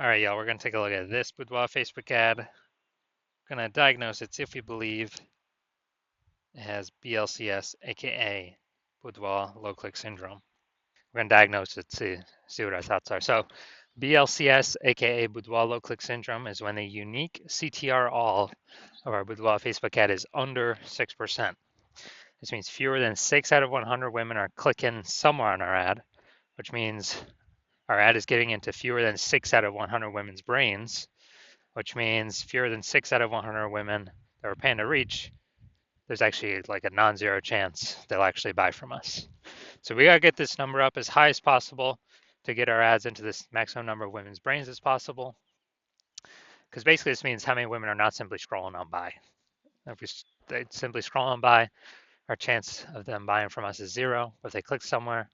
All right, y'all, we're going to take a look at this Boudoir Facebook ad. We're going to diagnose it, see if we believe it has BLCS, aka Boudoir low click syndrome. We're going to diagnose it, see what our thoughts are. So, BLCS, aka Boudoir low click syndrome, is when the unique CTR all of our Boudoir Facebook ad is under 6%. This means fewer than 6 out of 100 women are clicking somewhere on our ad, which means our ad is getting into fewer than 6 out of 100 women's brains, which means fewer than 6 out of 100 women that we're paying to reach, there's actually like a non-zero chance they'll actually buy from us. So we got to get this number up as high as possible to get our ads into this maximum number of women's brains as possible. Because basically this means how many women are not simply scrolling on by. If they simply scroll on by, our chance of them buying from us is zero. If they click somewhere,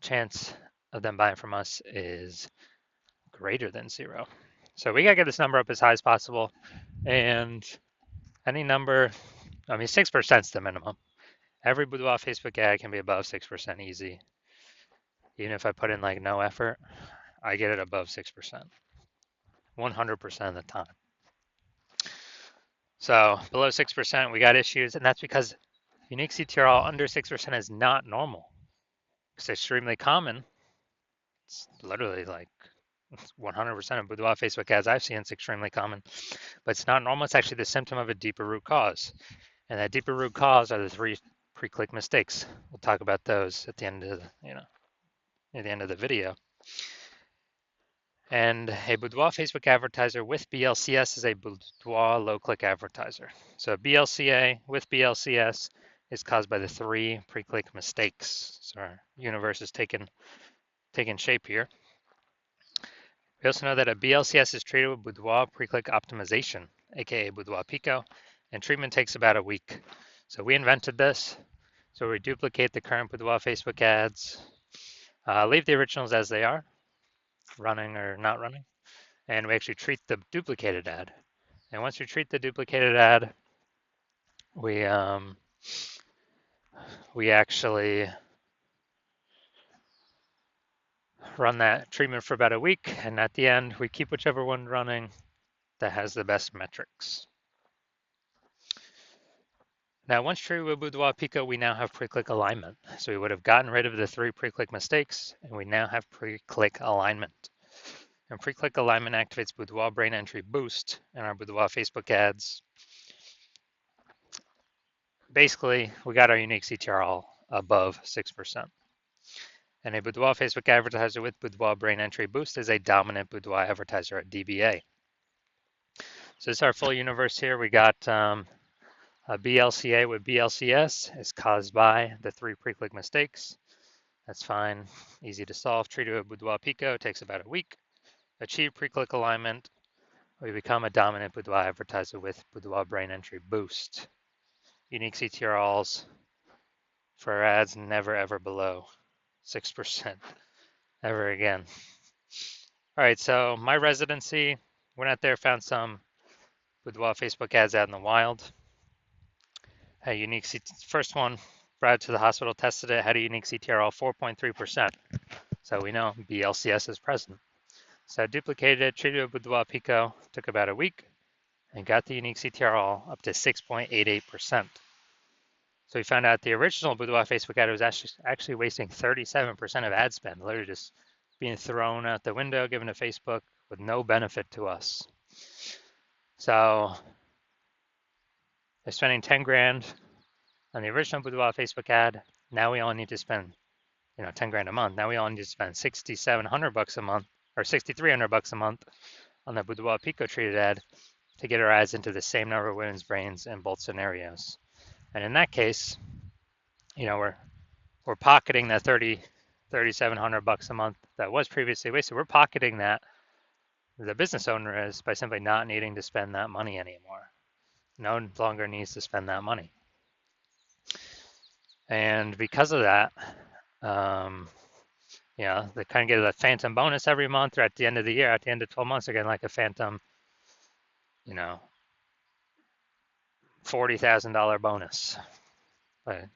chance of them buying from us is greater than zero. So we got to get this number up as high as possible. And any number, 6% is the minimum. Every Boudoir Facebook ad can be above 6% easy. Even if I put in like no effort, I get it above 6%, 100% of the time. So below 6%, we got issues, and that's because unique CTRL under 6% is not normal. It's extremely common. It's literally like 100% of Boudoir Facebook ads I've seen, it's extremely common, but it's not normal. It's actually the symptom of a deeper root cause. And that deeper root cause are the 3 pre-click mistakes. We'll talk about those at the end of at the end of the video. And a Boudoir Facebook advertiser with BLCS is a Boudoir low-click advertiser. So BLCA with BLCS is caused by the 3 pre-click mistakes. So our universe is taking shape here. We also know that a BLCS is treated with Boudoir pre-click optimization, aka Boudoir Pico, and treatment takes about a week. So we invented this. So we duplicate the current Boudoir Facebook ads, leave the originals as they are, running or not running, and we actually treat the duplicated ad. And once we treat the duplicated ad, we actually run that treatment for about a week, and at the end, we keep whichever one running that has the best metrics. Now, once treated with Boudoir Pico, we now have pre-click alignment. So we would have gotten rid of the 3 pre-click mistakes, and we now have pre-click alignment. And pre-click alignment activates Boudoir brain entry boost in our Boudoir Facebook ads. Basically, we got our unique CTRL above 6%. And a Boudoir Facebook advertiser with Boudoir brain entry boost is a dominant Boudoir advertiser at DBA. So this is our full universe here. We got a BLCA with BLCS is caused by the 3 pre-click mistakes. That's fine, easy to solve. Treated with Boudoir Pico takes about a week. Achieve pre-click alignment. We become a dominant Boudoir advertiser with Boudoir brain entry boost. Unique CTRLs for our ads never ever below 6% ever again. All right, so my residency, went out there, found some Boudoir Facebook ads out in the wild. Had a unique first one, brought it to the hospital, tested it, had a unique CTRL 4.3%. So we know BLCS is present. So I duplicated it, treated it with Boudoir Pico, took about a week, and got the unique CTRL up to 6.88%. So we found out the original Boudoir Facebook ad was actually wasting 37% of ad spend, literally just being thrown out the window, given to Facebook with no benefit to us. So they're spending 10 grand on the original Boudoir Facebook ad. Now we only need to spend, 10 grand a month. Now we only need to spend $6,700 a month or $6,300 a month on the Boudoir Pico treated ad to get our ads into the same number of women's brains in both scenarios. And in that case, we're pocketing that $3,700 a month that was previously wasted. We're pocketing that. The business owner is by simply not needing to spend that money anymore. No longer needs to spend that money. And because of that, they kind of get a phantom bonus every month, or at the end of the year, at the end of 12 months, they're getting like a phantom, $40,000 bonus. But it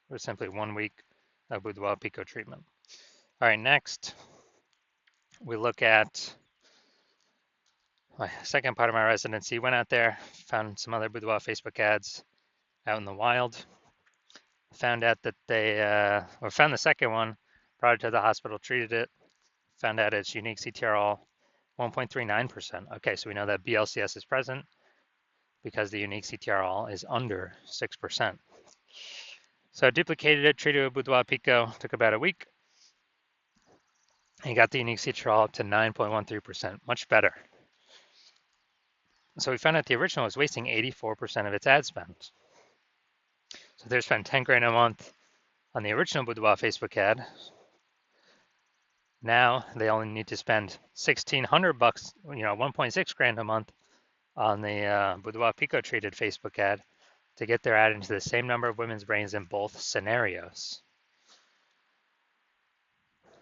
was simply 1 week of Boudoir Pico treatment. All right, next we look at my second part of my residency, went out there, found some other Boudoir Facebook ads out in the wild. Found out that or found the second one, brought it to the hospital, treated it, found out its unique CTRL 1.39%. Okay, so we know that BLCS is present because the unique CTRL is under 6%. So I duplicated it, treated it with Boudoir Pico, took about a week, and got the unique CTRL up to 9.13%, much better. So we found out the original was wasting 84% of its ad spend. So they're spending 10 grand a month on the original Boudoir Facebook ad. Now they only need to spend $1,600, 1.6 grand a month on the Boudoir Pico treated Facebook ad to get their ad into the same number of women's brains in both scenarios.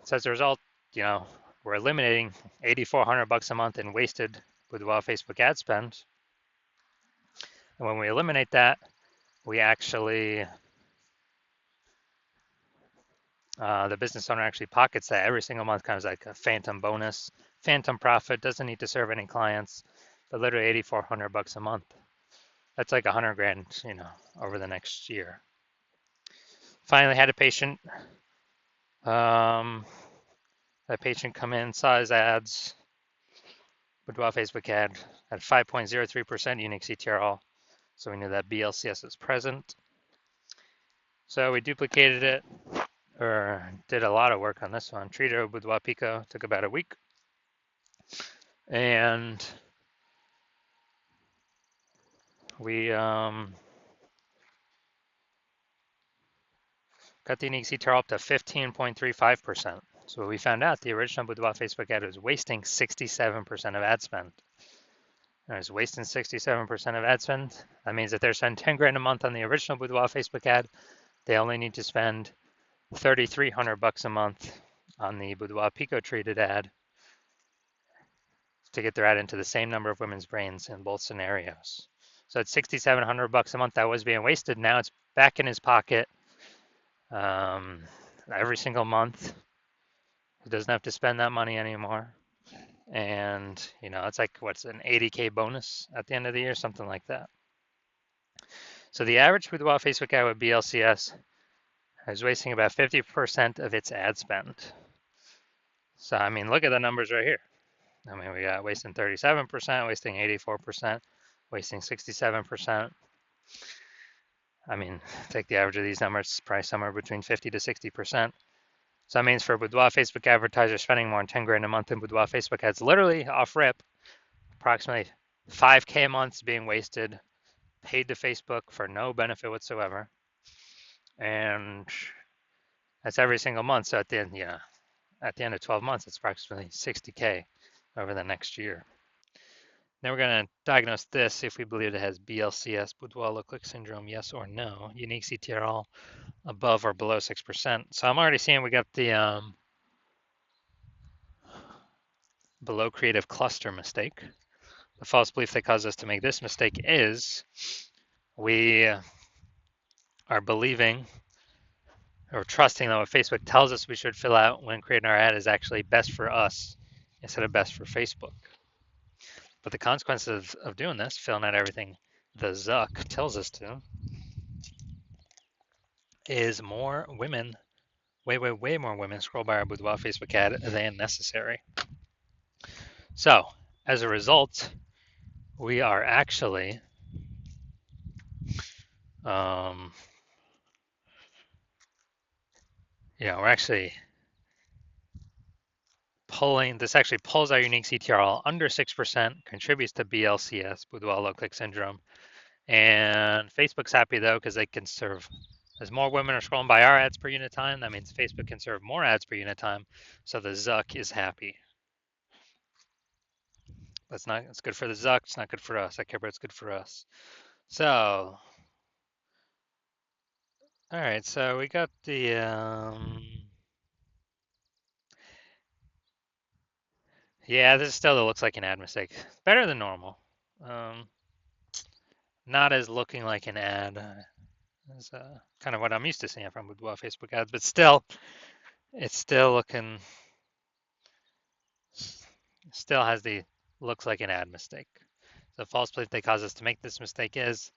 So as a result, we're eliminating $8,400 a month in wasted Boudoir Facebook ad spend. And when we eliminate that, we actually, the business owner actually pockets that every single month, kind of like a phantom bonus, phantom profit, doesn't need to serve any clients, but literally $8,400 a month. That's like 100 grand, over the next year. Finally had a patient, that patient come in, saw his ads, Boudoir Facebook ad at 5.03% unique CTRL. So we knew that BLCS is present. So we duplicated it, or did a lot of work on this one. Treated it with Boudoir Pico, took about a week. And we got the unique CTRL up to 15.35%. So we found out the original Boudoir Facebook ad was wasting 67% of ad spend. And it was wasting 67% of ad spend. That means that they're spending 10 grand a month on the original Boudoir Facebook ad. They only need to spend $3,300 a month on the Boudoir Pico treated ad to get their ad into the same number of women's brains in both scenarios. So it's $6,700 a month that was being wasted. Now it's back in his pocket every single month. He doesn't have to spend that money anymore. And, it's like, what's an 80K bonus at the end of the year, something like that. So the average Boudoir Facebook ad with BLCS is wasting about 50% of its ad spend. So, look at the numbers right here. We got wasting 37%, wasting 84%, wasting 67%. Take the average of these numbers, probably somewhere between 50 to 60%. So that means for Boudoir Facebook advertisers spending more than 10 grand a month in Boudoir Facebook ads, literally off rip, approximately 5K a month is being wasted, paid to Facebook for no benefit whatsoever. And that's every single month. So at the end of 12 months, it's approximately 60K over the next year. Now we're going to diagnose this, see if we believe it has BLCS, Boudoir low click syndrome, yes or no. Unique CTRL above or below 6%. So I'm already seeing we got the below creative cluster mistake. The false belief that caused us to make this mistake is we are believing or trusting that what Facebook tells us we should fill out when creating our ad is actually best for us instead of best for Facebook. But the consequences of doing this, filling out everything the Zuck tells us to, is more women, way more women scroll by our Boudoir Facebook ad than necessary. So, as a result, we are actually we're actually this actually pulls our unique CTRL under 6%, contributes to BLCS, Boudoir low click syndrome. And Facebook's happy though, because they can serve, as more women are scrolling by our ads per unit time, that means Facebook can serve more ads per unit time. So the Zuck is happy. It's good for the Zuck, it's not good for us. I care, but it's good for us. So, all right, so we got the, yeah, this still looks like an ad mistake. Better than normal. Not as looking like an ad as kind of what I'm used to seeing from Boudoir Facebook ads, but still, it's still looking, still has the looks like an ad mistake. The false belief they cause us to make this mistake is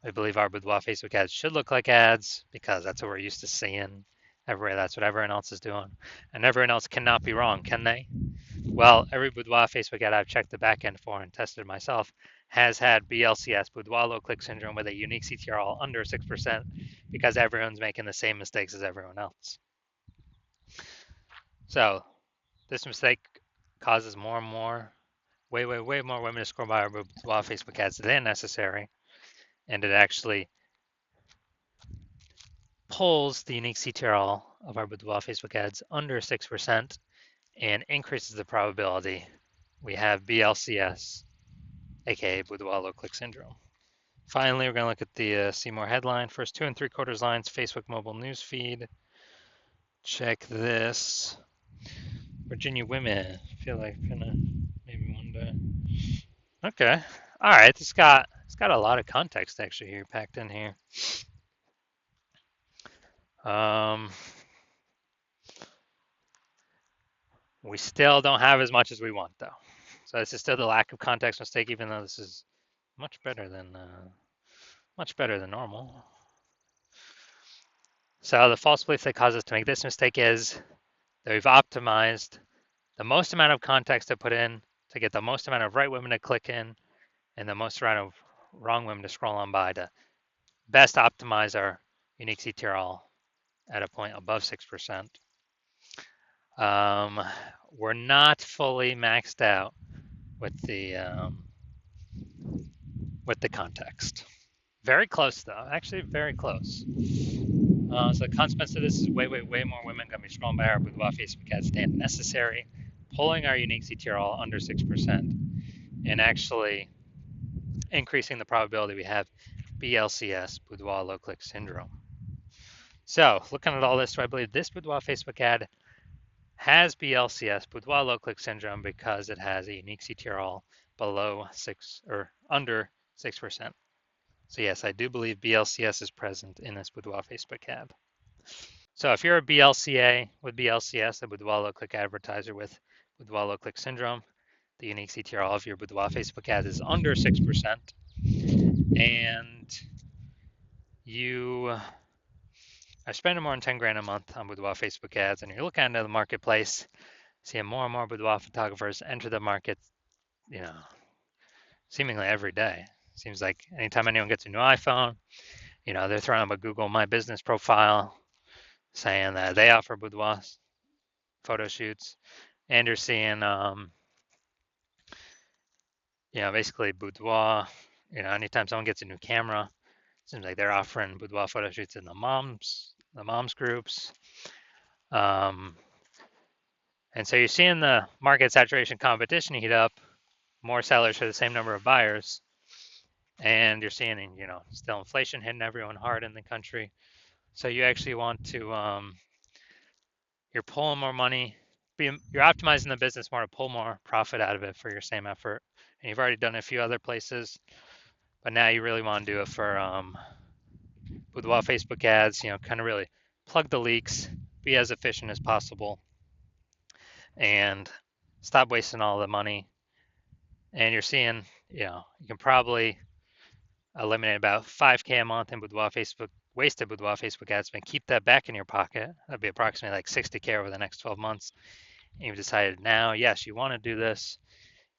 we believe our boudoir Facebook ads should look like ads because that's what we're used to seeing everywhere. That's what everyone else is doing. And everyone else cannot be wrong, can they? Well, every boudoir Facebook ad I've checked the back end for and tested myself has had BLCS, boudoir low click syndrome, with a unique CTRL under 6% because everyone's making the same mistakes as everyone else. So this mistake causes more and more, way more women to scroll by our boudoir Facebook ads than necessary. And it actually pulls the unique CTRL of our boudoir Facebook ads under 6% and increases the probability we have BLCS, aka boudoir low click syndrome. Finally, we're going to look at the see more headline. First 2 3/4 lines, Facebook mobile news feed. Check this. Virginia women. I feel like gonna maybe one day. Okay. All right. It's got a lot of context actually here packed in here. We still don't have as much as we want though. So this is still the lack of context mistake, even though this is much better than normal. So the false belief that causes us to make this mistake is that we've optimized the most amount of context to put in to get the most amount of right women to click in and the most amount of wrong women to scroll on by to best optimize our unique CTRL at a point above 6%. We're not fully maxed out with the context. Very close though, actually very close. So the consequence of this is way more women going to be scrolling by our boudoir Facebook ads than necessary, pulling our unique CTRL under 6%, and actually increasing the probability we have BLCS, boudoir low click syndrome. So looking at all this, do I believe this boudoir Facebook ad has BLCS, boudoir low click syndrome, because it has a unique CTRL below 6 or under 6%. So yes, I do believe BLCS is present in this boudoir Facebook ad. So if you're a BLCA with BLCS, a boudoir low click advertiser with boudoir low click syndrome, the unique CTRL of your boudoir Facebook ad is under 6%, and you are spending more than 10 grand a month on boudoir Facebook ads, and you're looking into the marketplace, seeing more and more boudoir photographers enter the market, seemingly every day. Seems like anytime anyone gets a new iPhone, they're throwing up a Google My Business profile saying that they offer boudoir photo shoots, and you're seeing, basically boudoir. Anytime someone gets a new camera, seems like they're offering boudoir photo shoots in the moms groups. And so you're seeing the market saturation competition heat up, more sellers for the same number of buyers, and you're seeing, still inflation hitting everyone hard in the country. So you actually want to, you're pulling more money, you're optimizing the business more to pull more profit out of it for your same effort. And you've already done it a few other places, but now you really want to do it for boudoir Facebook ads, kind of really plug the leaks, be as efficient as possible, and stop wasting all the money. And you're seeing, you can probably eliminate about 5K a month in wasted boudoir Facebook ads, and keep that back in your pocket. That'd be approximately like 60K over the next 12 months. And you've decided now, yes, you want to do this.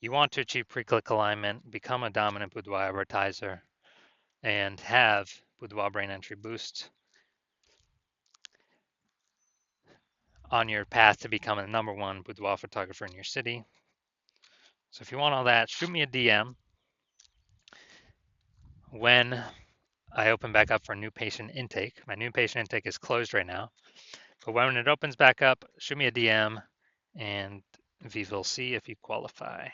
You want to achieve pre-click alignment, become a dominant boudoir advertiser, and have boudoir brain entry boost on your path to becoming the #1 boudoir photographer in your city. So if you want all that, shoot me a DM when I open back up for new patient intake. My new patient intake is closed right now, but when it opens back up, shoot me a DM and we will see if you qualify.